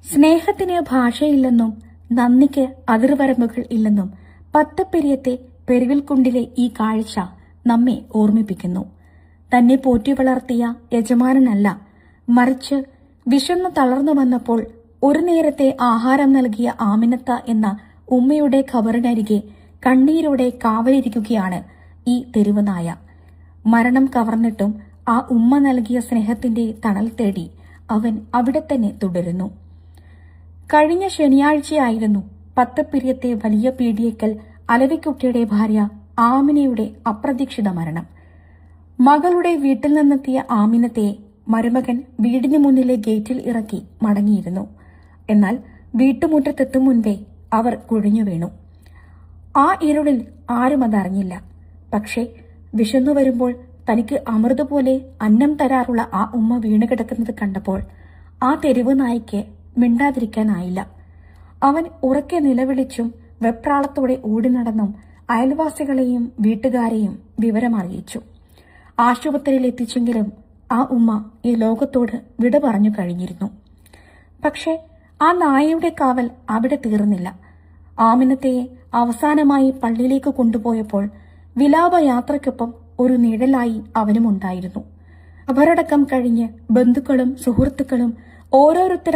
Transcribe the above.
സ്നേഹത്തിന് ഭാഷയില്ലെന്നും നന്ദിക്ക് അതിർവരമ്പുകൾ ഇല്ലെന്നും പത്തപ്പിരിയത്തെ പെരുവിൽക്കുണ്ടിലെ ഈ കാഴ്ച നമ്മെ ഓർമ്മിപ്പിക്കുന്നു. തന്നെ പോറ്റി വളർത്തിയ യജമാനനല്ല, മറിച്ച് വിശന്നു തളർന്നു വന്നപ്പോൾ ഒരു നേരത്തെ ആഹാരം നൽകിയ ആമിനത്ത എന്ന ഉമ്മയുടെ ഖബറിനരികെ കണ്ണീരോടെ കാവലിരിക്കുകയാണ് ഈ തെരുവുനായ. മരണം കവർന്നിട്ടും ആ ഉമ്മ നൽകിയ സ്നേഹത്തിന്റെ തണൽ തേടി അവൻ അവിടെ തന്നെ തുടരുന്നു. കഴിഞ്ഞ ശനിയാഴ്ചയായിരുന്നു പത്തപ്പിരിയത്തെ വലിയ പീടിയേക്കൽ അലവിക്കുട്ടിയുടെ ഭാര്യ ആമിനയുടെ അപ്രതീക്ഷിത മരണം. മകളുടെ വീട്ടിൽ നിന്നെത്തിയ ആമിനത്തെ മരുമകൻ വീടിന് മുന്നിലെ ഗേറ്റിൽ ഇറക്കി മടങ്ങിയിരുന്നു. എന്നാൽ വീട്ടുമുറ്റത്തെത്തും മുൻപേ അവർ കുഴഞ്ഞു വീണു. ആ ഇരുളിൽ ആരും അതറിഞ്ഞില്ല. പക്ഷേ വിശന്നു വരുമ്പോൾ തനിക്ക് അമൃതുപോലെ അന്നം തരാറുള്ള ആ ഉമ്മ വീണുകിടക്കുന്നത് കണ്ടപ്പോൾ ആ തെരുവ് നായ്ക്ക് മിണ്ടാതിരിക്കാനായില്ല. അവൻ ഉറക്കെ നിലവിളിച്ചും വെപ്രാളത്തോടെ ഓടി നടന്നും അയൽവാസികളെയും വീട്ടുകാരെയും വിവരമറിയിച്ചു. ആശുപത്രിയിൽ എത്തിച്ചെങ്കിലും ആ ഉമ്മ ഈ ലോകത്തോട് വിട പറഞ്ഞു കഴിഞ്ഞിരുന്നു. പക്ഷേ ആ നായയുടെ കാവൽ അവിടെ തീർന്നില്ല. ആമിനത്തയെ അവസാനമായി പള്ളിയിലേക്ക് കൊണ്ടുപോയപ്പോൾ വിലാപയാത്രയ്ക്കൊപ്പം ഒരു നിഴലായി അവനുമുണ്ടായിരുന്നു. ഖബറടക്കം കഴിഞ്ഞ് ബന്ധുക്കളും സുഹൃത്തുക്കളും ഓരോരുത്തർ